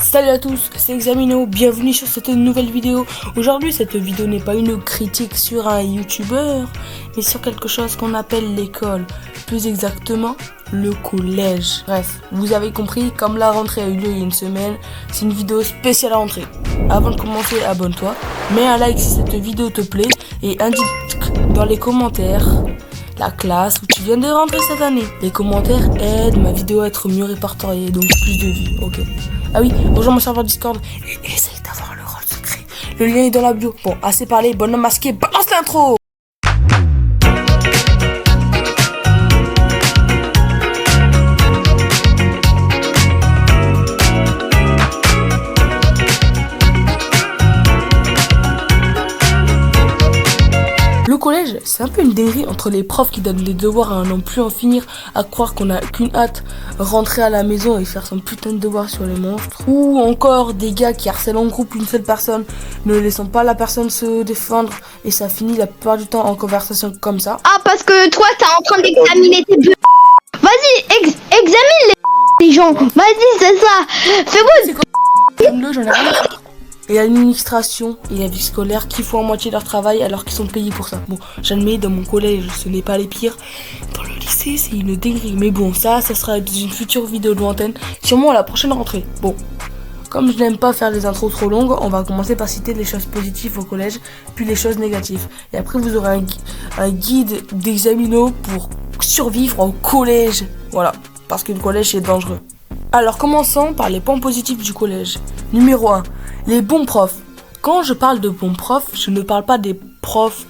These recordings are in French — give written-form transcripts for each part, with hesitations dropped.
Salut à tous, c'est Examino, bienvenue sur cette nouvelle vidéo. Aujourd'hui, cette vidéo n'est pas une critique sur un youtubeur, mais sur quelque chose qu'on appelle l'école, plus exactement le collège. Bref, vous avez compris, comme la rentrée a eu lieu il y a une semaine, c'est une vidéo spéciale à rentrée. Avant de commencer, abonne-toi, mets un like si cette vidéo te plaît et indique dans les commentaires la classe où tu viens de rentrer cette année. Les commentaires aident ma vidéo à être mieux répertoriée, donc plus de vues, ok. Ah oui, rejoins mon serveur Discord et essaye d'avoir le rôle secret. Le lien est dans la bio. Bon, assez parlé, bonhomme masqué, balance l'intro. Le collège, c'est un peu une dinguerie entre les profs qui donnent des devoirs à n'en plus en finir, à croire qu'on a qu'une hâte, rentrer à la maison et faire son putain de devoir sur les monstres. Ou encore des gars qui harcèlent en groupe une seule personne, ne laissant pas la personne se défendre et ça finit la plupart du temps en conversation comme ça. Ah, parce que toi, t'es en train d'examiner tes bleus. Vas-y, examine les gens. Vas-y, c'est ça. Fais-moi. J'en ai rien à foutre. Et l'administration et la vie scolaire qui font à moitié leur travail alors qu'ils sont payés pour ça. Bon, j'admets, dans mon collège, ce n'est pas les pires. Dans le lycée, c'est une dinguerie. Mais bon, ça sera dans une future vidéo de lointaine, sûrement à la prochaine rentrée. Bon, comme je n'aime pas faire des intros trop longues, on va commencer par citer les choses positives au collège, puis les choses négatives. Et après, vous aurez un guide d'examino pour survivre au collège. Voilà, parce que le collège, c'est dangereux. Alors, commençons par les points positifs du collège. Numéro 1. Les bons profs. Quand je parle de bons profs, je ne parle pas des profs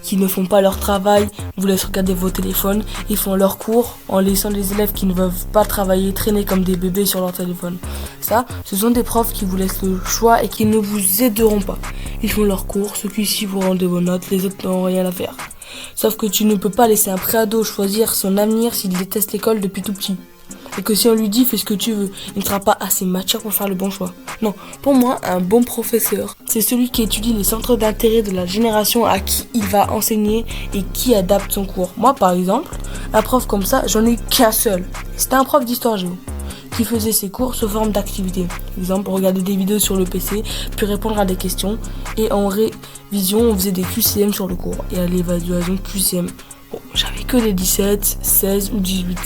qui ne font pas leur travail, vous laissez regarder vos téléphones, ils font leurs cours en laissant les élèves qui ne veulent pas travailler traîner comme des bébés sur leur téléphone. Ça, ce sont des profs qui vous laissent le choix et qui ne vous aideront pas. Ils font leurs cours, ceux qui vous rendent de bonnes notes, les autres n'ont rien à faire. Sauf que tu ne peux pas laisser un préado choisir son avenir s'il déteste l'école depuis tout petit. Et que si on lui dit fais ce que tu veux, il ne sera pas assez mature pour faire le bon choix. Non, pour moi, un bon professeur, c'est celui qui étudie les centres d'intérêt de la génération à qui il va enseigner et qui adapte son cours. Moi, par exemple, un prof comme ça, j'en ai qu'un seul. C'était un prof d'histoire géo qui faisait ses cours sous forme d'activité. Exemple, regarder des vidéos sur le PC, puis répondre à des questions. Et en révision, on faisait des QCM sur le cours. Et à l'évaluation QCM, bon, j'avais que des 17, 16 ou 18.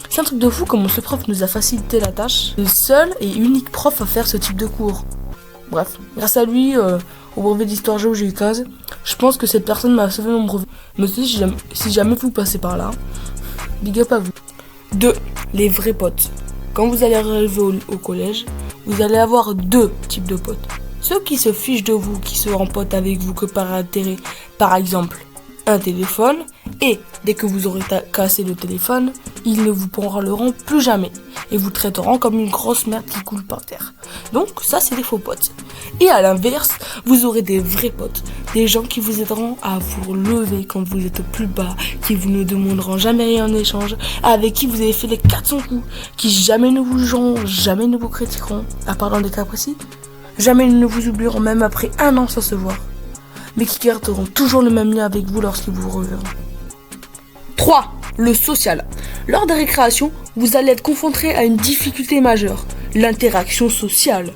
C'est un truc de fou comment ce prof nous a facilité la tâche. Le seul et unique prof à faire ce type de cours. Bref, grâce à lui, au brevet d'histoire géo, j'ai eu 15. Je pense que cette personne m'a sauvé mon brevet. Mais si jamais vous passez par là, big up à vous. 2. Les vrais potes. Quand vous allez arriver au collège, vous allez avoir deux types de potes. Ceux qui se fichent de vous, qui seront potes avec vous que par intérêt. Par exemple, un téléphone, et dès que vous aurez cassé le téléphone, ils ne vous parleront plus jamais et vous traiteront comme une grosse merde qui coule par terre. Donc ça, c'est des faux potes. Et à l'inverse, vous aurez des vrais potes, des gens qui vous aideront à vous relever quand vous êtes plus bas, qui vous ne demanderont jamais rien en échange, avec qui vous avez fait les 400 coups, qui jamais ne vous jugeront, jamais ne vous critiqueront, à part dans des cas précis, jamais ne vous oublieront même après 1 an sans se voir, mais qui garderont toujours le même lien avec vous lorsqu'ils vous reverront. 3. Le social. Lors des récréations, vous allez être confronté à une difficulté majeure, l'interaction sociale.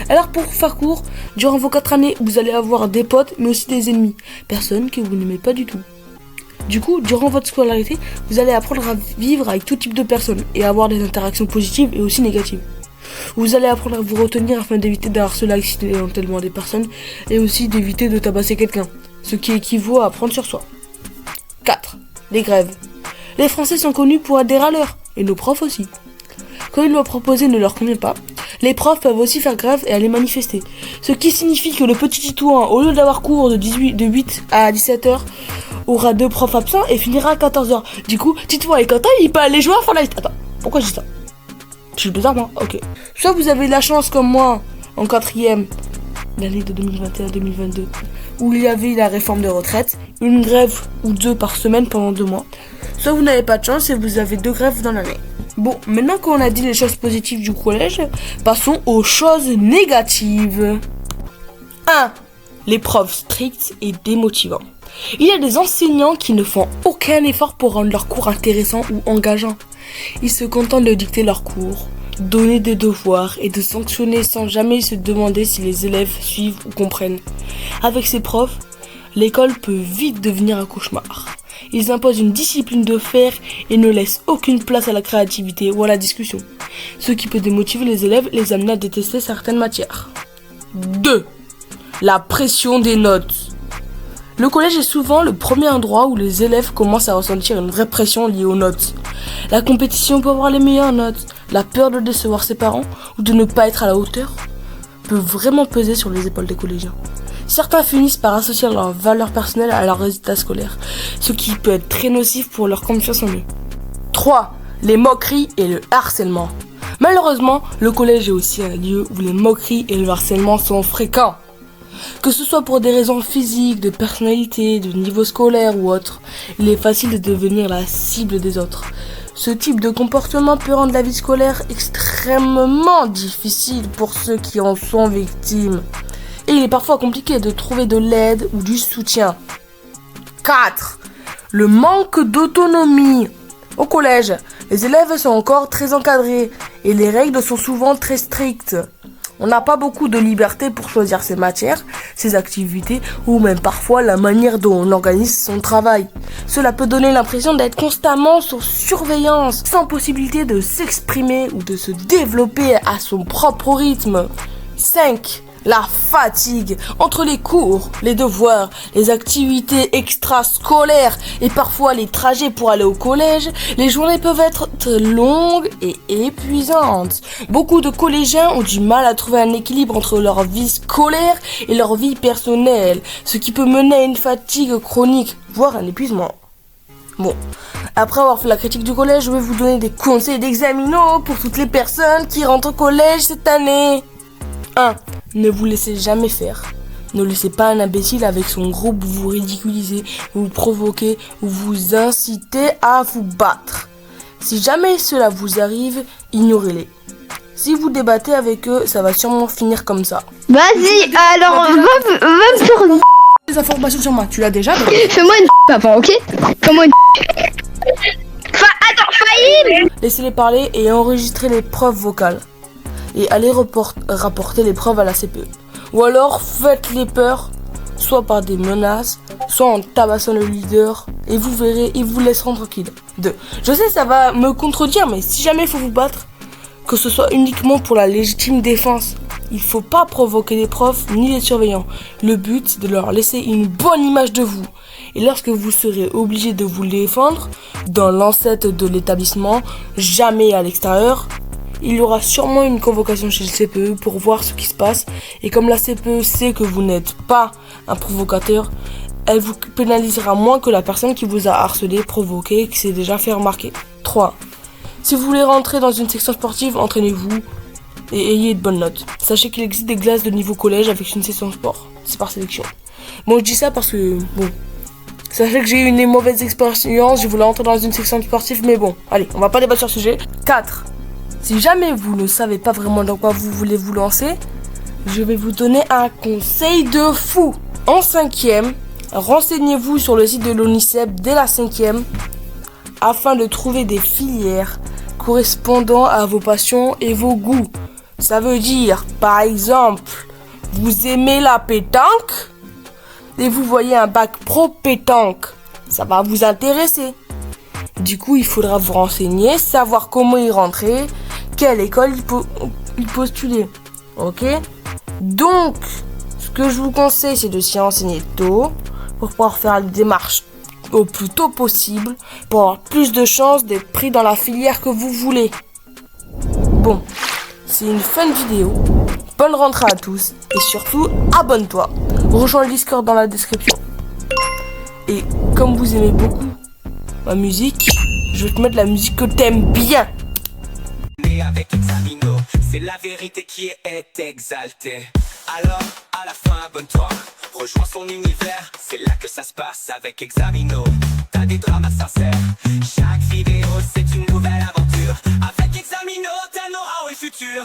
Alors pour faire court, durant vos 4 années, vous allez avoir des potes, mais aussi des ennemis, personnes que vous n'aimez pas du tout. Du coup, durant votre scolarité, vous allez apprendre à vivre avec tout type de personnes et avoir des interactions positives et aussi négatives. Vous allez apprendre à vous retenir afin d'éviter de harceler accidentellement des personnes et aussi d'éviter de tabasser quelqu'un, ce qui équivaut à prendre sur soi. 4. Les grèves. Les Français sont connus pour être des râleurs, et nos profs aussi. Quand une loi proposée ne leur convient pas, les profs peuvent aussi faire grève et aller manifester. Ce qui signifie que le petit Titouan, au lieu d'avoir cours de 8 à 17h, aura 2 profs absents et finira à 14h. Du coup, Titouan et Quentin, il peut aller jouer à Fortnite. Attends, pourquoi je dis ça? Je suis bizarre, moi. Ok. Soit vous avez de la chance comme moi, en 4ème, l'année de 2021-2022, où il y avait la réforme de retraite, une grève ou 2 par semaine pendant 2 mois. Soit vous n'avez pas de chance et vous avez 2 grèves dans l'année. Bon, maintenant qu'on a dit les choses positives du collège, passons aux choses négatives. 1. Les profs stricts et démotivants. Il y a des enseignants qui ne font aucun effort pour rendre leurs cours intéressants ou engageants. Ils se contentent de dicter leurs cours, donner des devoirs et de sanctionner sans jamais se demander si les élèves suivent ou comprennent. Avec ces profs, l'école peut vite devenir un cauchemar. Ils imposent une discipline de fer et ne laissent aucune place à la créativité ou à la discussion, ce qui peut démotiver les élèves et les amener à détester certaines matières. 2. La pression des notes. Le collège est souvent le premier endroit où les élèves commencent à ressentir une vraie pression liée aux notes. La compétition pour avoir les meilleures notes, la peur de décevoir ses parents ou de ne pas être à la hauteur peut vraiment peser sur les épaules des collégiens. Certains finissent par associer leurs valeurs personnelles à leurs résultats scolaires, ce qui peut être très nocif pour leur confiance en eux. 3. Les moqueries et le harcèlement. Malheureusement, le collège est aussi un lieu où les moqueries et le harcèlement sont fréquents. Que ce soit pour des raisons physiques, de personnalité, de niveau scolaire ou autre, il est facile de devenir la cible des autres. Ce type de comportement peut rendre la vie scolaire extrêmement difficile pour ceux qui en sont victimes. Et il est parfois compliqué de trouver de l'aide ou du soutien. 4. Le manque d'autonomie. Au collège, les élèves sont encore très encadrés et les règles sont souvent très strictes. On n'a pas beaucoup de liberté pour choisir ses matières, ses activités ou même parfois la manière dont on organise son travail. Cela peut donner l'impression d'être constamment sous surveillance, sans possibilité de s'exprimer ou de se développer à son propre rythme. 5. La fatigue entre les cours, les devoirs, les activités extrascolaires et parfois les trajets pour aller au collège, les journées peuvent être longues et épuisantes. Beaucoup de collégiens ont du mal à trouver un équilibre entre leur vie scolaire et leur vie personnelle, ce qui peut mener à une fatigue chronique, voire un épuisement. Bon, après avoir fait la critique du collège, je vais vous donner des conseils d'examinaux pour toutes les personnes qui rentrent au collège cette année. 1. Ne vous laissez jamais faire. Ne laissez pas un imbécile avec son groupe vous ridiculiser, vous provoquer ou vous inciter à vous battre. Si jamais cela vous arrive, ignorez-les. Si vous débattez avec eux, ça va sûrement finir comme ça. Vas-y, alors va me faire Les informations sur moi, tu l'as déjà? Fais-moi une avant, ok? Fais-moi une Attends, Fahim! Laissez-les parler et enregistrez les preuves vocales. Et allez rapporter les preuves à la CPE. Ou alors faites-les peur, soit par des menaces, soit en tabassant le leader, et vous verrez, ils vous laisseront tranquille. 2. Je sais, ça va me contredire, mais si jamais il faut vous battre, que ce soit uniquement pour la légitime défense. Il faut pas provoquer les profs ni les surveillants. Le but, c'est de leur laisser une bonne image de vous. Et lorsque vous serez obligé de vous défendre, dans l'enceinte de l'établissement, jamais à l'extérieur, il y aura sûrement une convocation chez le CPE pour voir ce qui se passe. Et comme la CPE sait que vous n'êtes pas un provocateur, elle vous pénalisera moins que la personne qui vous a harcelé, provoqué et qui s'est déjà fait remarquer. 3. Si vous voulez rentrer dans une section sportive, entraînez-vous et ayez de bonnes notes. Sachez qu'il existe des classes de niveau collège avec une section sport. C'est par sélection. Bon, je dis ça parce que, bon, sachez que j'ai eu une mauvaise expérience, je voulais rentrer dans une section sportive, mais bon, allez, on va pas débattre sur ce sujet. 4. Si jamais vous ne savez pas vraiment dans quoi vous voulez vous lancer, je vais vous donner un conseil de fou. En 5e, renseignez-vous sur le site de l'ONICEP dès la 5e afin de trouver des filières correspondant à vos passions et vos goûts. Ça veut dire, par exemple, vous aimez la pétanque et vous voyez un bac pro pétanque. Ça va vous intéresser. Du coup, il faudra vous renseigner, savoir comment y rentrer, quelle école il postuler. Ok? Donc, ce que je vous conseille, c'est de s'y renseigner tôt pour pouvoir faire la démarche au plus tôt possible pour avoir plus de chances d'être pris dans la filière que vous voulez. Bon, c'est une fun vidéo. Bonne rentrée à tous et surtout, abonne-toi. Rejoins le Discord dans la description. Et comme vous aimez beaucoup ma musique, je vais te mettre la musique que t'aimes bien. Avec Examino, c'est la vérité qui est exaltée. Alors, à la fin, abonne-toi, rejoins son univers, c'est là que ça se passe avec Examino. T'as des dramas sincères, chaque vidéo c'est une nouvelle aventure. Avec Examino, t'as know-how et futur.